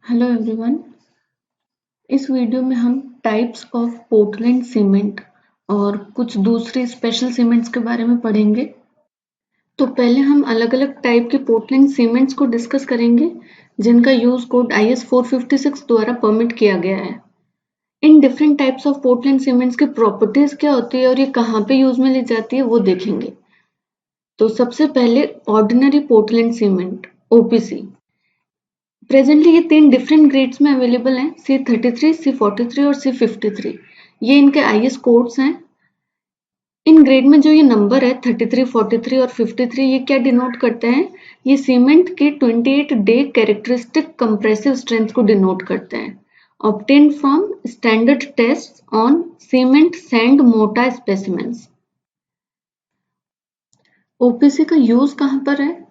Hello everyone. इस video में हम टाइप्स ऑफ पोर्टलैंड सीमेंट और कुछ दूसरे स्पेशल सीमेंट्स के बारे में पढ़ेंगे। तो पहले हम अलग अलग टाइप के पोर्टलैंड सीमेंट्स को डिस्कस करेंगे जिनका यूज कोड IS 456 द्वारा परमिट किया गया है। In different types of Portland cements की प्रॉपर्टीज क्या होती है और ये कहाँ पे यूज में ली जाती है वो देखेंगे। तो सबसे पहले ordinary Portland cement OPC। Presently ये 3 डिफरेंट ग्रेड्स में अवेलेबल हैं, C33, C43 और C53। ये इनके IS कोड्स हैं। इन ग्रेड में जो ये नंबर है 33, 43 और 53, ये क्या डिनोट करते हैं? ये सीमेंट के 28 डे कैरेक्टरिस्टिक कंप्रेसिव स्ट्रेंथ को डिनोट करते हैं, obtained from standard test on cement sand mortar specimens. OPC का यूज कहाँ पर है?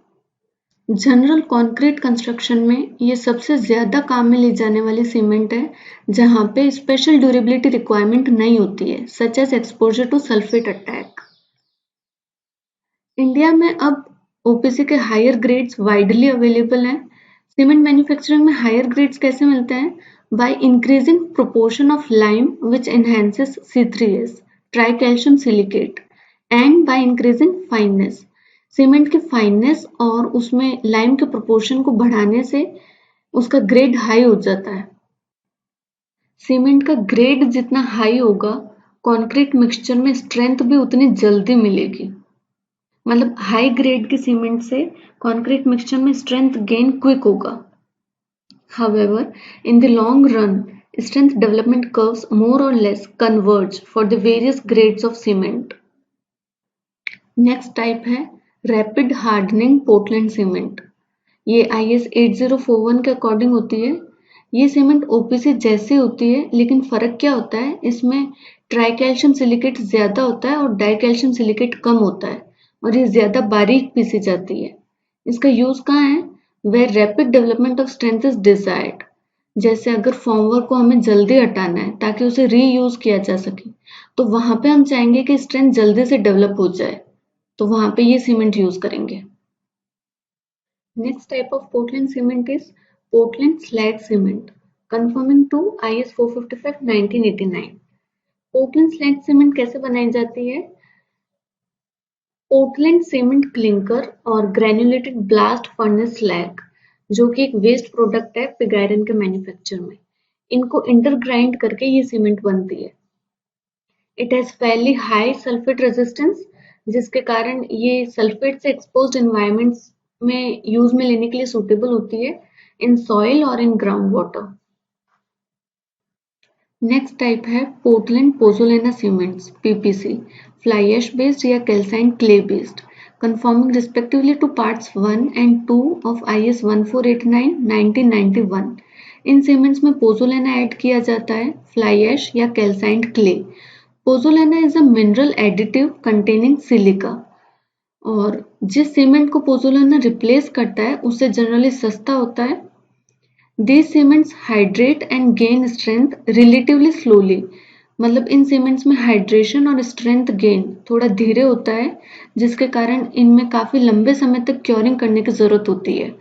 जनरल कंक्रीट कंस्ट्रक्शन में ये सबसे ज्यादा काम में ली जाने वाली सीमेंट है जहां पे स्पेशल ड्यूरेबिलिटी रिक्वायरमेंट नहीं होती है, such as exposure to sulphate attack. India में अब OPC के हायर ग्रेड्स वाइडली अवेलेबल हैं। सीमेंट मैन्युफैक्चरिंग में हायर ग्रेड्स कैसे मिलते हैं? By increasing proportion of lime which enhances C3S tri calcium silicate and by increasing fineness. Cement की fineness और उसमें लाइम के प्रोपोर्शन को बढ़ाने से उसका ग्रेड हाई हो जाता है। सीमेंट का ग्रेड जितना हाई होगा, कंक्रीट मिक्सचर में स्ट्रेंथ भी उतनी जल्दी मिलेगी। मतलब हाई ग्रेड की सीमेंट से कंक्रीट मिक्सचर में स्ट्रेंथ गेन क्विक होगा। However, in the long run, strength development curves more or less converge for the various grades of cement. Next type है रैपिड हार्डनिंग पोर्टलैंड सीमेंट। ये IS 8041 के according होती है। ये cement OPC जैसे होती है, लेकिन फर्क क्या होता है? इसमें ट्राइकैल्शियम सिलिकेट ज्यादा होता है और डाइकैल्शियम सिलिकेट कम होता है और ये ज्यादा बारीक पीसी जाती है। इसका यूज कहाँ है? Where rapid development of strength is desired. जैसे अगर फॉर्मवर्क को हमें जल्दी हटाना है ताकि उसे रीयूज किया जा सके, तो वहां पे हम चाहेंगे कि स्ट्रेंथ जल्दी से डेवलप हो जाए, तो वहां पे ये सीमेंट यूज करेंगे। Next type of Portland cement is Portland slag cement conforming to IS 455 1989। Portland slag cement कैसे बनाई जाती है? पोर्टलैंड सीमेंट क्लिंकर और ग्रेन्युलेटेड ब्लास्ट फर्नेस स्लैग, जो कि एक वेस्ट प्रोडक्ट है पिग आयरन के मैन्युफैक्चर में, इनको इंटरग्राइंड करके ये सीमेंट बनती है। It has fairly high sulphate resistance, जिसके कारण ये सल्फेट से एक्सपोज्ड एनवायरमेंट्स में यूज में लेने के लिए सूटेबल होती है इन सॉइल और in ground water. Next type है Portland pozzolana cements PPC, fly ash based या calcine clay based, conforming respectively to parts 1 and 2 of IS 1489 1991। इन सीमेंट्स में पोजोलाना ऐड किया जाता है, फ्लाई ऐश या calcine clay. Pozzolana is a mineral additive containing silica, और जिस cement को पोजोलाना रिप्लेस करता है उससे जनरली सस्ता होता है। These cements hydrate and gain strength relatively slowly। मतलब इन सीमेंट्स में हाइड्रेशन और स्ट्रेंथ गेन थोड़ा धीरे होता है, जिसके कारण इनमें काफी लंबे समय तक क्योरिंग करने की जरूरत होती है।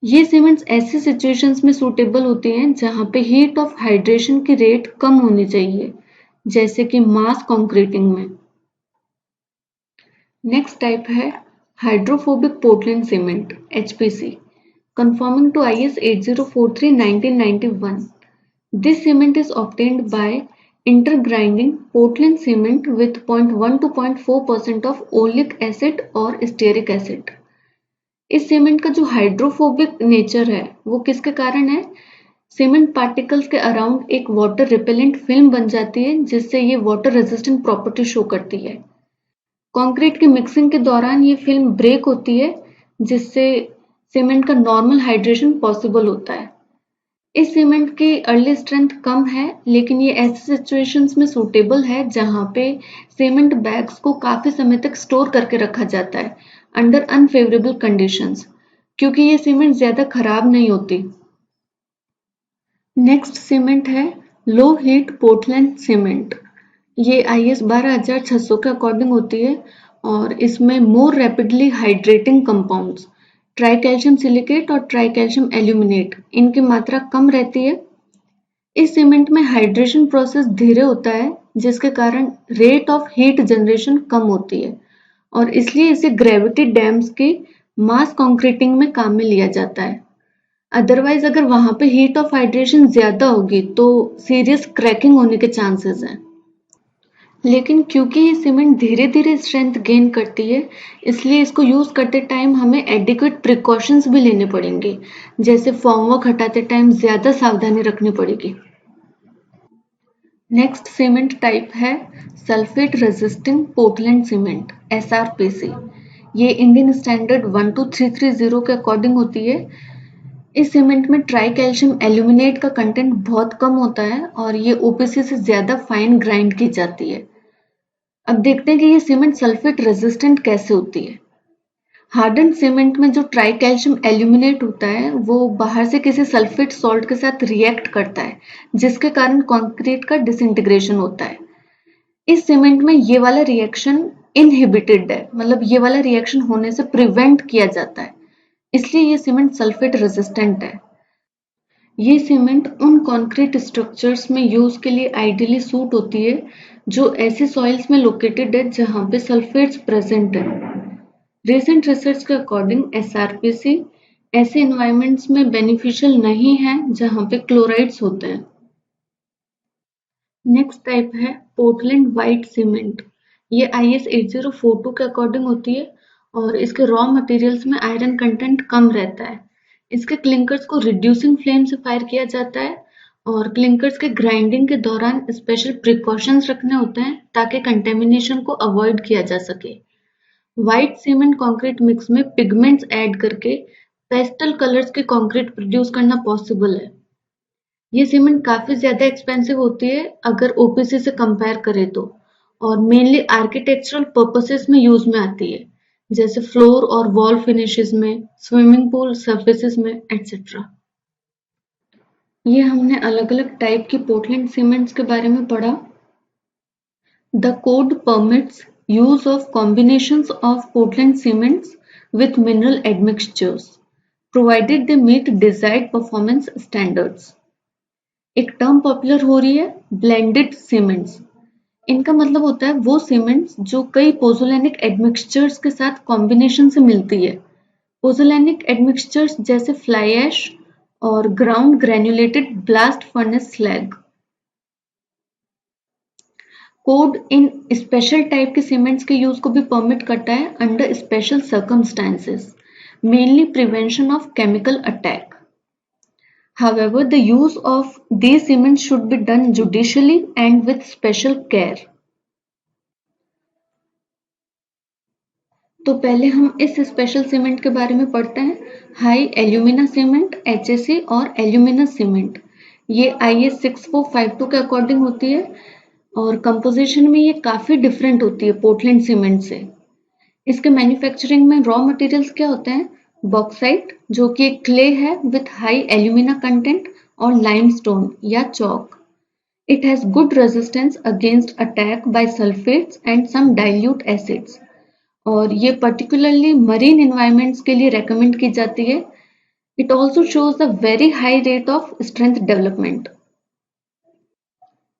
ये सीमेंट्स ऐसी सिचुएशंस में सूटेबल होती हैं जहां पे हीट ऑफ हाइड्रेशन की रेट कम होनी चाहिए, जैसे कि मास कंक्रीटिंग में। नेक्स्ट टाइप है hydrophobic Portland cement HPC, conforming to IS 8043 1991। This cement is obtained by intergrinding Portland cement with 0.1 to 0.4% of oleic acid और stearic acid। इस सीमेंट का जो हाइड्रोफोबिक नेचर है वो किसके कारण है? सीमेंट पार्टिकल्स के अराउंड एक वाटर रिपेलेंट फिल्म बन जाती है, जिससे ये वाटर रेजिस्टेंट प्रॉपर्टी शो करती है। कंक्रीट की मिक्सिंग के दौरान ये फिल्म ब्रेक होती है, जिससे सीमेंट का नॉर्मल हाइड्रेशन पॉसिबल होता है। इस सीमेंट की अर्ली स्ट्रेंथ कम है, लेकिन ये ऐसे सिचुएशंस में सूटेबल है जहां पे सीमेंट बैग्स को काफी समय तक स्टोर करके रखा जाता है अंडर अनफेवरेबल कंडीशंस, क्योंकि ये सीमेंट ज्यादा खराब नहीं होती। नेक्स्ट सीमेंट है लो हीट पोर्टलैंड सीमेंट। ये IS 12600 के अकॉर्डिंग होती है और इसमें मोर rapidly hydrating compounds try calcium silicate और ट्राई कैल्शियम एल्यूमिनेट, इनकी मात्रा कम रहती है। इस सीमेंट में हाइड्रेशन प्रोसेस धीरे होता है, जिसके कारण रेट ऑफ हीट जनरेशन कम होती है और इसलिए इसे ग्रेविटी डैम्स की मास कंक्रीटिंग में काम में लिया जाता है। अदरवाइज अगर वहां पे हीट ऑफ हाइड्रेशन ज्यादा होगी तो सीरियस क्रैकिंग होने के चांसेस हैं। लेकिन क्योंकि ये सीमेंट धीरे धीरे स्ट्रेंथ गेन करती है, इसलिए इसको यूज करते टाइम हमें एडिक्वेट प्रिकॉशंस भी लेने पड़ेंगे, जैसे फॉर्मवर्क हटाते टाइम ज्यादा सावधानी रखनी पड़ेगी। नेक्स्ट सीमेंट टाइप है sulphate resisting Portland cement SRPC। ये इंडियन स्टैंडर्ड 12330 के अकॉर्डिंग होती है। इस सीमेंट में ट्राई कैल्शियम एल्यूमिनेट का कंटेंट बहुत कम होता है और ये OPC से ज्यादा फाइन ग्राइंड की जाती है। अब देखते हैं कि ये सीमेंट सल्फेट रेजिस्टेंट कैसे होती है। हार्डन सीमेंट में जो ट्राई कैल्शियम एल्यूमिनेट होता है वो बाहर से किसी सल्फेट सॉल्ट के साथ रिएक्ट करता है, जिसके कारण कंक्रीट का डिसइंटीग्रेशन होता है। इस सीमेंट में ये वाला रिएक्शन इनहिबिटेड है, मतलब ये वाला रिएक्शन होने से प्रिवेंट किया जाता है, इसलिए ये सीमेंट सल्फेट रेजिस्टेंट है। ये सीमेंट उन कंक्रीट स्ट्रक्चर्स में यूज के लिए आइडियली सूट होती है जो ऐसे सॉइल्स में लोकेटेड है जहां पे सल्फेट्स प्रेजेंट है। रिसेंट रिसर्च के अकॉर्डिंग SRPC ऐसे एनवायरमेंट्स में बेनिफिशियल नहीं है जहां पे क्लोराइड्स होते हैं। नेक्स्ट टाइप है पोर्टलैंड व्हाइट सीमेंट। ये IS 8042 के अकॉर्डिंग होती है और इसके रॉ मटेरियल्स में आयरन कंटेंट कम रहता है। इसके क्लिंकर्स को रिड्यूसिंग फ्लेम से फायर किया जाता है और क्लिंकर्स के ग्राइंडिंग के दौरान स्पेशल प्रिकॉशंस रखने होते हैं ताकि कंटेमिनेशन को अवॉइड किया जा सके। व्हाइट सीमेंट कंक्रीट मिक्स में पिगमेंट्स ऐड करके पेस्टल कलर्स के कंक्रीट प्रोड्यूस करना पॉसिबल है। ये सीमेंट काफी ज्यादा एक्सपेंसिव होती है अगर OPC से कंपेयर करें तो, और मेनली आर्किटेक्चरल पर्पसेस में यूज में आती है, जैसे फ्लोर और वॉल फिनिशेस में, स्विमिंग पूल सर्फेसिस में एटसेट्रा। ये हमने अलग अलग टाइप की पोर्टलैंड सीमेंट्स के बारे में पढ़ा। The code permits use of combinations of Portland cements with mineral admixtures, provided they meet desired performance standards. एक टर्म पॉपुलर हो रही है ब्लेंडेड सीमेंट्स। इनका मतलब होता है वो सीमेंट्स जो कई पोजोलैनिक एडमिक्सचर्स के साथ कॉम्बिनेशन से मिलती है। पोजोलैनिक एडमिक्सचर्स जैसे फ्लाई ऐश और ground granulated blast furnace slag. Code इन स्पेशल टाइप के सीमेंट्स के यूज को भी परमिट करता है under special circumstances, mainly prevention of chemical attack. However, the use of these cements should be done judicially and with special care. तो पहले हम इस स्पेशल सीमेंट के बारे में पढ़ते हैं। हाई एल्यूमिना सीमेंट HSC और एल्यूमिनस सीमेंट, ये IS 6452 के अकॉर्डिंग होती है और कंपोजिशन में ये काफी डिफरेंट होती है पोर्टलैंड सीमेंट से। इसके मैन्युफैक्चरिंग में रॉ मटेरियल्स क्या होते हैं? बॉक्साइट, जो कि एक क्ले है विथ हाई एल्यूमिना कंटेंट, और लाइमस्टोन या chalk. It has good resistance against attack by sulphates and some dilute acids, और ये पर्टिकुलरली मरीन एनवायरमेंट्स के लिए रेकमेंड की जाती है। It also shows a very high rate of strength development.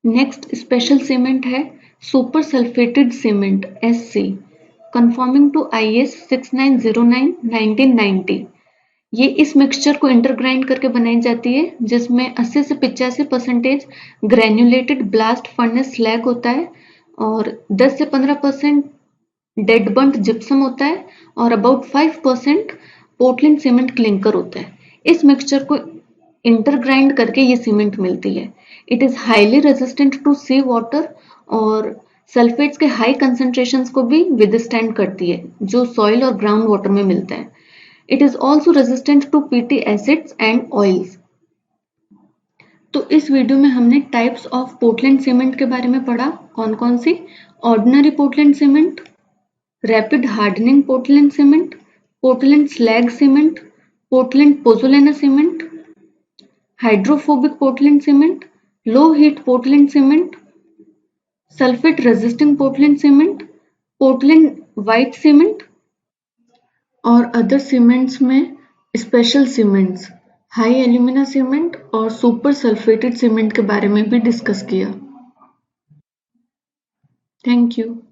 Next special cement है super sulphated cement SC, conforming to IS 6909 1990। ये इस मिक्सचर को इंटरग्राइंड करके बनाई जाती है जिसमें 80 से 85% ग्रेन्युलेटेड ब्लास्ट फर्नेस स्लैग होता है और 10 से 15% डेड बर्न्ट जिप्सम होता है और अबाउट 5% पोर्टलैंड सीमेंट क्लिंकर होता है। इस मिक्सचर को इंटरग्राइंड करके ये सीमेंट मिलती है। It is highly resistant to sea water और सल्फेट्स के हाई कंसेंट्रेशंस को भी विदस्टैंड करती है जो सॉइल और ग्राउंड वाटर में मिलता है। It is also resistant to PT acids and oils. तो इस वीडियो में हमने टाइप्स ऑफ पोर्टलैंड सीमेंट के बारे में पढ़ा। कौन कौन सी? Ordinary Portland cement, rapid hardening Portland cement, Portland slag cement, Portland pozzolana cement, hydrophobic Portland cement, low heat Portland cement, sulphate resisting Portland cement, Portland white cement और other cements में special cements, high alumina cement और super sulphated cement के बारे में भी discuss किया। Thank you.